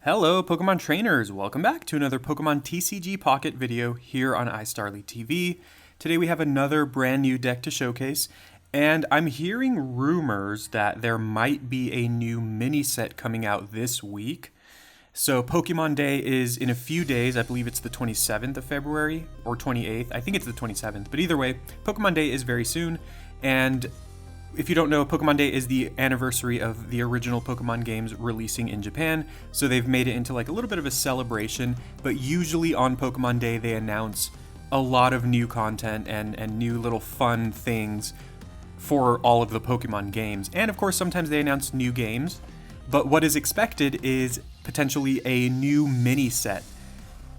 Hello, Pokemon trainers! Welcome back to another Pokemon TCG Pocket video here on iStarly TV. Today we have another brand new deck to showcase, and I'm hearing rumors that there might be a new mini set coming out this week. So Pokemon Day is in a few days. I believe it's the 27th of February or 28th. I think it's the 27th, but either way, Pokemon Day is very soon, and if you don't know, Pokemon Day is the anniversary of the original Pokemon games releasing in Japan, so they've made it into like a little bit of a celebration, but usually on Pokemon Day they announce a lot of new content and new little fun things for all of the Pokemon games. And of course, sometimes they announce new games, but what is expected is potentially a new mini set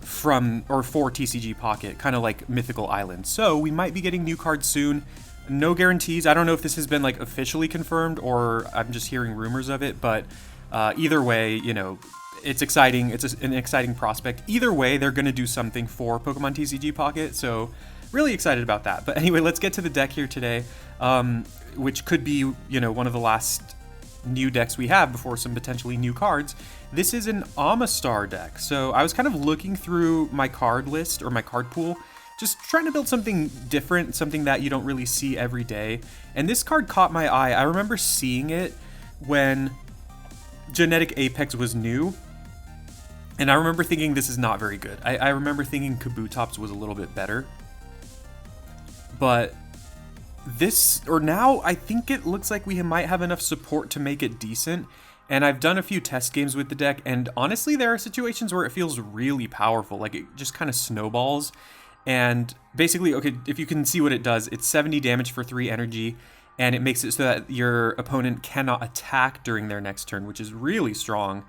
from or for TCG Pocket, kind of like Mythical Island. So we might be getting new cards soon. No guarantees. I don't know if this has been like officially confirmed or I'm just hearing rumors of it, but either way, you know, it's exciting. It's an exciting prospect. Either way, they're going to do something for Pokemon TCG Pocket, so really excited about that. But anyway, let's get to the deck here today, which could be, you know, one of the last new decks we have before some potentially new cards. This is an Omastar deck. So I was kind of looking through my card list or my card pool, just trying to build something different, something that you don't really see every day. And this card caught my eye. I remember seeing it when Genetic Apex was new, and I remember thinking this is not very good. I remember thinking Kabutops was a little bit better. But this, or now, I think it looks like we might have enough support to make it decent. And I've done a few test games with the deck, and honestly, there are situations where it feels really powerful. Like, it just kind of snowballs. And basically, okay, if you can see what it does, it's 70 damage for 3 energy, and it makes it so that your opponent cannot attack during their next turn, which is really strong.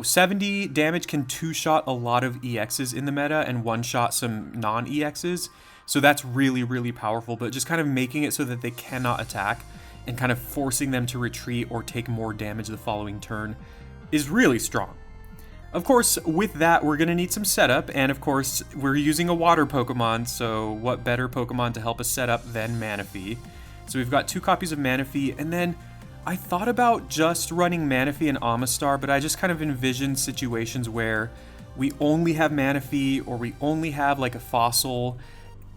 70 damage can 2-shot a lot of EXs in the meta and 1-shot some non-EXs, so that's really, really powerful, but just kind of making it so that they cannot attack and kind of forcing them to retreat or take more damage the following turn is really strong. Of course, with that, we're going to need some setup, and of course, we're using a water Pokemon, so what better Pokemon to help us set up than Manaphy? So we've got 2 copies of Manaphy, and then I thought about just running Manaphy and Omastar, but I just kind of envisioned situations where we only have Manaphy, or we only have like a fossil,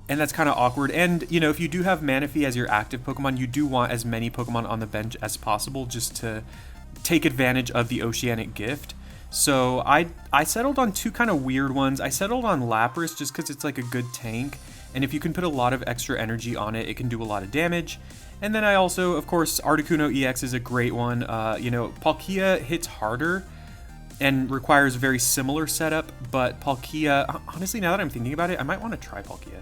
and that's kind of awkward. And, you know, if you do have Manaphy as your active Pokemon, you do want as many Pokemon on the bench as possible just to take advantage of the Oceanic Gift. So I settled on 2 kind of weird ones. I settled on Lapras just because it's like a good tank, and if you can put a lot of extra energy on it, it can do a lot of damage. And then I also, of course, Articuno EX is a great one. You know, Palkia hits harder and requires very similar setup, but Palkia, honestly, now that I'm thinking about it, I might want to try Palkia.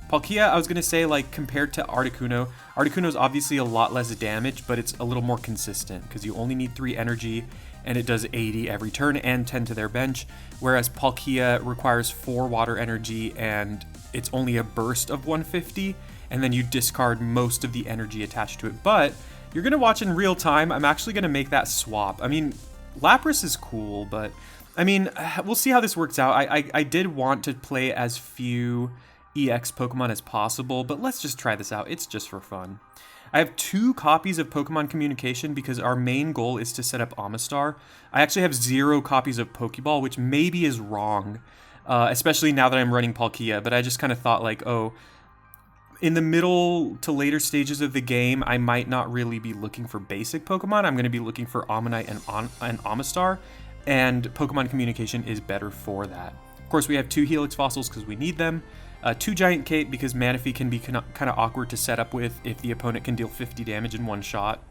Palkia, I was going to say, like, compared to Articuno, Articuno's obviously a lot less damage, but it's a little more consistent because you only need 3 energy, and it does 80 every turn and 10 to their bench, whereas Palkia requires 4 water energy, and it's only a burst of 150, and then you discard most of the energy attached to it. But you're going to watch in real time. I'm actually going to make that swap. I mean, Lapras is cool, but, I mean, we'll see how this works out. I did want to play as few EX Pokemon as possible, but let's just try this out. It's just for fun. I have 2 copies of Pokemon Communication because our main goal is to set up Omastar. I actually have 0 copies of Pokeball, which maybe is wrong, especially now that I'm running Palkia, but I just kind of thought like, oh, in the middle to later stages of the game, I might not really be looking for basic Pokemon. I'm going to be looking for Omanyte and Omastar, and Pokemon Communication is better for that. Of course, we have 2 Helix Fossils because we need them. 2 Giant Cape because Manaphy can be kind of awkward to set up with if the opponent can deal 50 damage in 1 shot.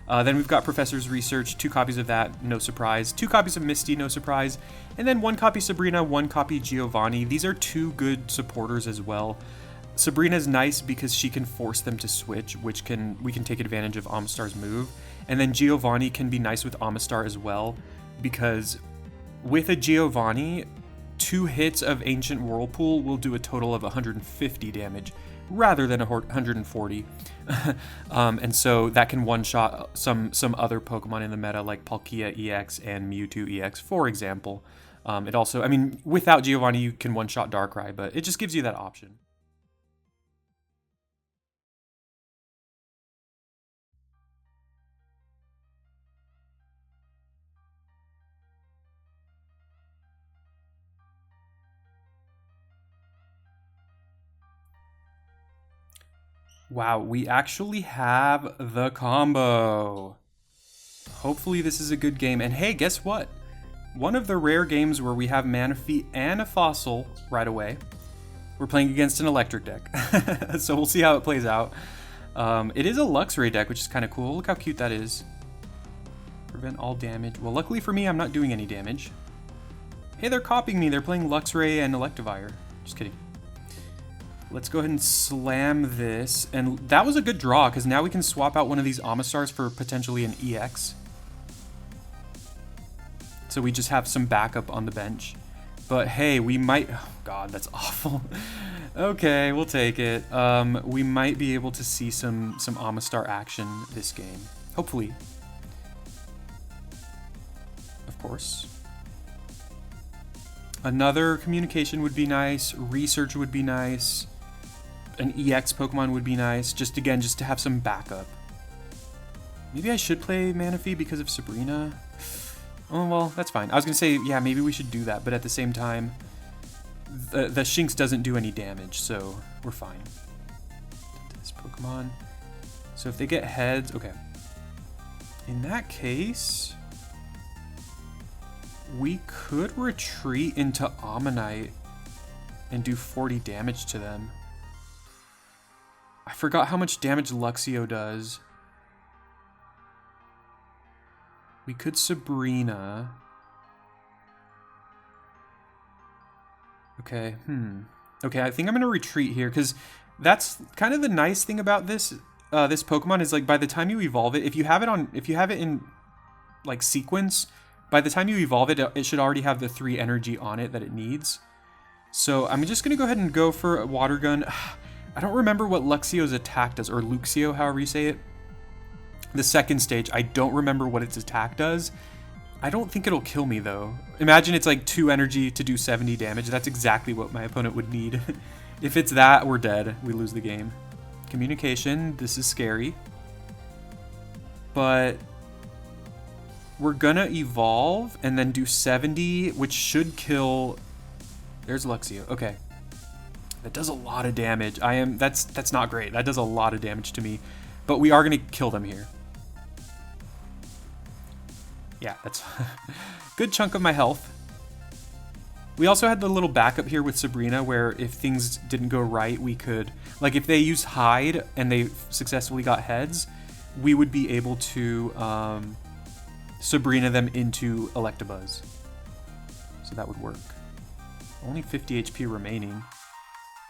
Then we've got Professor's Research, 2 copies of that, no surprise. 2 copies of Misty, no surprise. And then 1 copy Sabrina, 1 copy Giovanni. These are 2 good supporters as well. Sabrina's nice because she can force them to switch, we can take advantage of Omastar's move. And then Giovanni can be nice with Omastar as well, because with a Giovanni, 2 hits of Ancient Whirlpool will do a total of 150 damage rather than 140. And so that can one-shot some other Pokemon in the meta like Palkia EX and Mewtwo EX, for example. It also, I mean, without Giovanni, you can one-shot Darkrai, but it just gives you that option. Wow, we actually have the combo. Hopefully this is a good game. And hey, guess what? One of the rare games where we have Manaphy and a Fossil right away. We're playing against an electric deck. So we'll see how it plays out. It is a Luxray deck, which is kind of cool. Look how cute that is. Prevent all damage. Well, luckily for me, I'm not doing any damage. Hey, they're copying me. They're playing Luxray and Electivire. Just kidding. Let's go ahead and slam this. And that was a good draw, because now we can swap out one of these Omastars for potentially an EX. So we just have some backup on the bench. But hey, we might... Oh god, that's awful. Okay, we'll take it. We might be able to see some Omastar action this game. Hopefully. Of course. Another communication would be nice. Research would be nice. An EX Pokemon would be nice. Just to have some backup. Maybe I should play Manaphy because of Sabrina. Oh, well, that's fine. I was going to say, yeah, maybe we should do that. But at the same time, the Shinx doesn't do any damage, so we're fine. This Pokemon. So if they get heads, okay. In that case, we could retreat into Ammonite and do 40 damage to them. I forgot how much damage Luxio does. We could Sabrina. Okay, Okay, I think I'm gonna retreat here, because that's kind of the nice thing about this this Pokemon is, like, by the time you evolve it, if you have it in like sequence, by the time you evolve it, it should already have the 3 energy on it that it needs. So I'm just gonna go ahead and go for a Water Gun. I don't remember what Luxio's attack does, or Luxio, however you say it. The second stage, I don't remember what its attack does. I don't think it'll kill me, though. Imagine it's like 2 energy to do 70 damage. That's exactly what my opponent would need. If it's that, we're dead. We lose the game. Communication, this is scary. But we're gonna evolve and then do 70, which should kill... There's Luxio. Okay. That does a lot of damage. That's not great. That does a lot of damage to me. But we are gonna kill them here. Yeah, that's good chunk of my health. We also had the little backup here with Sabrina, where if things didn't go right, we could, like, if they use Hide and they successfully got heads, we would be able to Sabrina them into Electabuzz. So that would work. Only 50 HP remaining.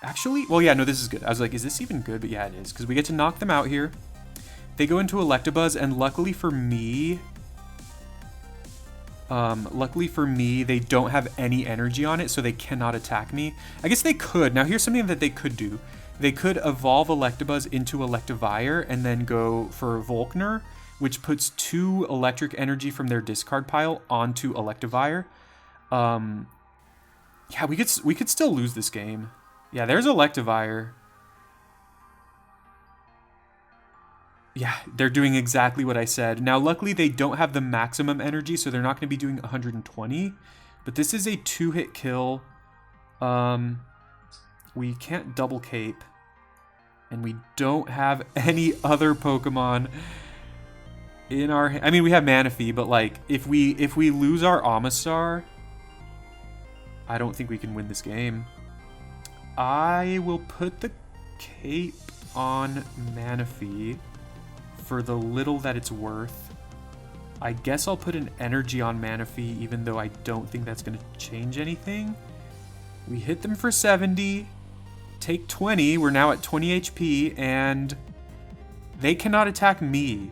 Actually, well, yeah, no, this is good. I was like, is this even good? But yeah, it is, because we get to knock them out here. They go into Electabuzz, and luckily for me, they don't have any energy on it, so they cannot attack me. I guess they could. Now, here's something that they could do. They could evolve Electabuzz into Electivire and then go for Volkner, which puts 2 electric energy from their discard pile onto Electivire. Yeah, we could still lose this game. Yeah, there's Electivire. Yeah, they're doing exactly what I said. Now, luckily, they don't have the maximum energy, so they're not going to be doing 120. But this is a 2-hit kill. We can't double cape. And we don't have any other Pokemon in our... I mean, we have Manaphy, but, like, if we lose our Omastar, I don't think we can win this game. I will put the cape on Manaphy for the little that it's worth. I guess I'll put an energy on Manaphy, even though I don't think that's going to change anything. We hit them for 70, take 20, we're now at 20 HP, and they cannot attack me.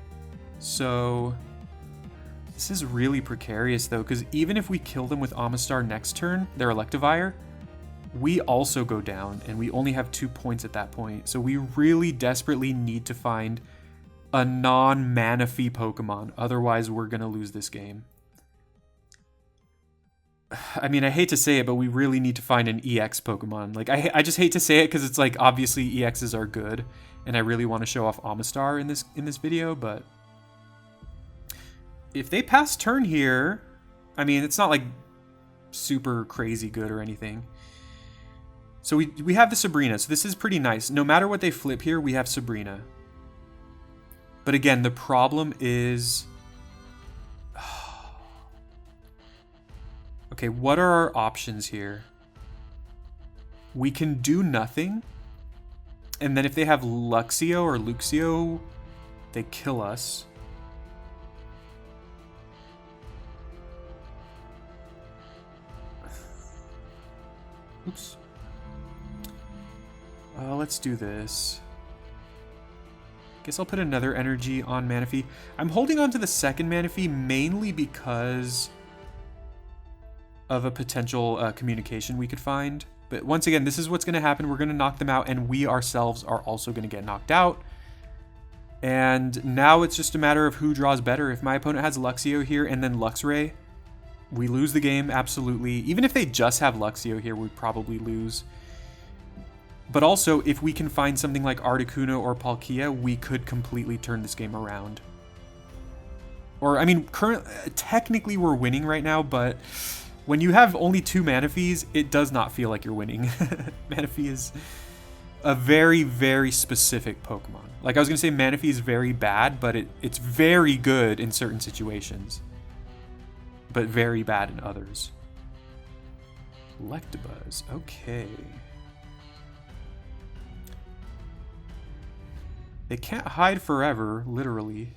So this is really precarious, though, because even if we kill them with Omastar next turn, their Electivire, we also go down, and we only have 2 points at that point. So we really desperately need to find a non-Manaphy Pokemon. Otherwise, we're going to lose this game. I mean, I hate to say it, but we really need to find an EX Pokemon. Like, I just hate to say it because it's like, obviously EXs are good, and I really want to show off Omastar in this video, but if they pass turn here, I mean, it's not like super crazy good or anything. So we have the Sabrina, so this is pretty nice. No matter what they flip here, we have Sabrina. But again, the problem is... Okay, what are our options here? We can do nothing. And then if they have Luxio or Luxio, they kill us. Oops. Let's do this. Guess I'll put another energy on Manaphy. I'm holding on to the second Manaphy mainly because of a potential communication we could find. But once again, this is what's going to happen. We're going to knock them out, and we ourselves are also going to get knocked out. And now it's just a matter of who draws better. If my opponent has Luxio here and then Luxray, we lose the game, absolutely. Even if they just have Luxio here, we'd probably lose. But also, if we can find something like Articuno or Palkia, we could completely turn this game around. Or, I mean, technically we're winning right now, but when you have only 2 Manaphys, it does not feel like you're winning. Manaphy is a very, very specific Pokemon. Like, I was going to say Manaphy is very bad, but it's very good in certain situations. But very bad in others. Electabuzz, okay. They can't hide forever, literally.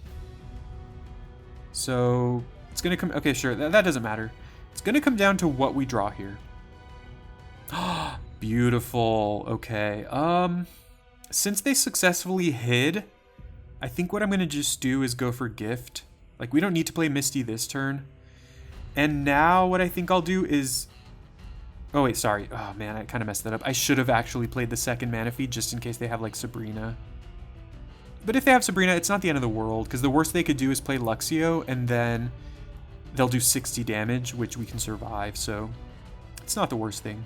So, it's going to come... Okay, sure, that doesn't matter. It's going to come down to what we draw here. Beautiful, okay. Since they successfully hid, I think what I'm going to just do is go for Gift. Like, we don't need to play Misty this turn. And now what I think I'll do is... Oh, wait, sorry. Oh, man, I kind of messed that up. I should have actually played the second Manaphy just in case they have, like, Sabrina. But if they have Sabrina, it's not the end of the world, because the worst they could do is play Luxio, and then they'll do 60 damage, which we can survive, so it's not the worst thing.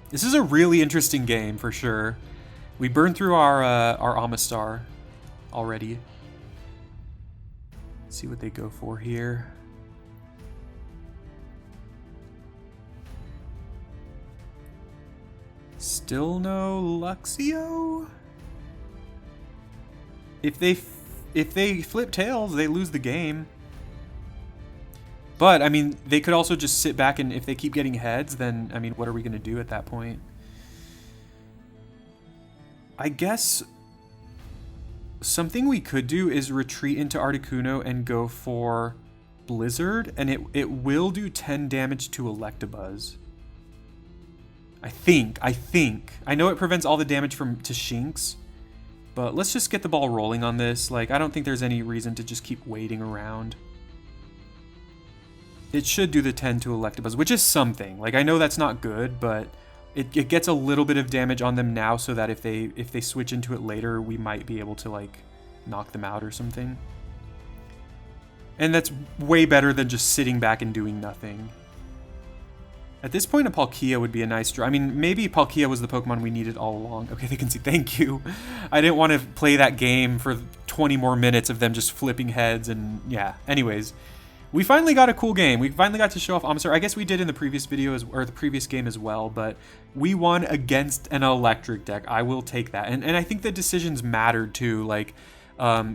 This is a really interesting game, for sure. We burned through our Omastar already. Let's see what they go for here. Still no Luxio? If they flip tails, they lose the game. But, I mean, they could also just sit back, and if they keep getting heads, then, I mean, what are we going to do at that point? I guess something we could do is retreat into Articuno and go for Blizzard, and it will do 10 damage to Electabuzz. I think. I know it prevents all the damage to Shinx, but let's just get the ball rolling on this. Like, I don't think there's any reason to just keep waiting around. It should do the 10 to Electabuzz, which is something. Like, I know that's not good, but it gets a little bit of damage on them now so that if they switch into it later, we might be able to, like, knock them out or something. And that's way better than just sitting back and doing nothing. At this point, a Palkia would be a nice draw. I mean, maybe Palkia was the Pokemon we needed all along. Okay, they can see. Thank you. I didn't want to play that game for 20 more minutes of them just flipping heads and, yeah. Anyways, we finally got a cool game. We finally got to show off Omastar. I guess we did in the previous video, or the previous game as well, but we won against an electric deck. I will take that. And I think the decisions mattered, too. Like,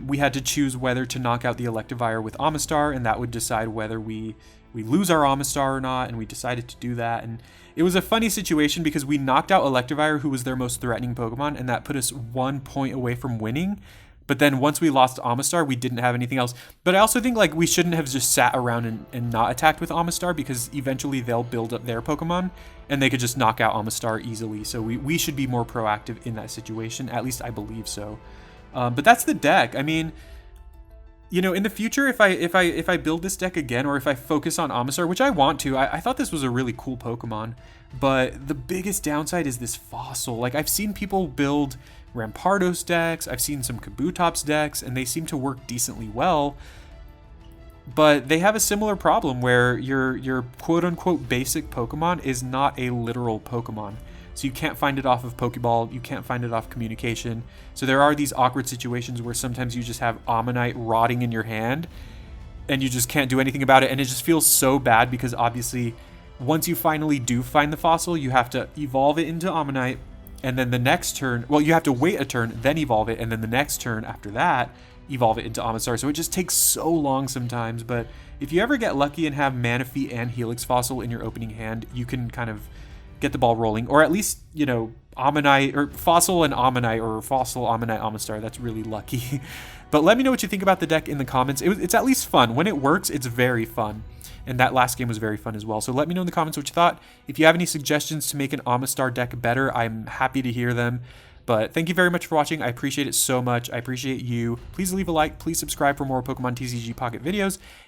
we had to choose whether to knock out the Electivire with Omastar, and that would decide whether we lose our Omastar or not, and we decided to do that. And it was a funny situation because we knocked out Electivire, who was their most threatening Pokemon, and that put us 1 point away from winning. But then once we lost Omastar, we didn't have anything else. But I also think, like, we shouldn't have just sat around and not attacked with Omastar, because eventually they'll build up their Pokemon, and they could just knock out Omastar easily. So we should be more proactive in that situation. At least I believe so. But that's the deck. I mean, you know, in the future, if I build this deck again, or if I focus on Omastar, which I want to, I thought this was a really cool Pokemon, but the biggest downside is this fossil. Like, I've seen people build Rampardos decks, I've seen some Kabutops decks, and they seem to work decently well, but they have a similar problem where your quote-unquote basic Pokemon is not a literal Pokemon. So you can't find it off of Pokeball, you can't find it off communication. So there are these awkward situations where sometimes you just have Ammonite rotting in your hand and you just can't do anything about it, and it just feels so bad because obviously once you finally do find the fossil, you have to evolve it into Ammonite, and then the next turn, well, you have to wait a turn, then evolve it, and then the next turn after that, evolve it into Omastar. So it just takes so long sometimes, but if you ever get lucky and have Manaphy and Helix Fossil in your opening hand, you can kind of get the ball rolling, or at least, you know, Ammonite, or Fossil and Ammonite, or Fossil, Ammonite, Omastar. That's really lucky. But let me know what you think about the deck in the comments. It's at least fun. When it works, it's very fun. And that last game was very fun as well. So let me know in the comments what you thought. If you have any suggestions to make an Omastar deck better, I'm happy to hear them. But thank you very much for watching. I appreciate it so much. I appreciate you. Please leave a like. Please subscribe for more Pokemon TCG Pocket videos.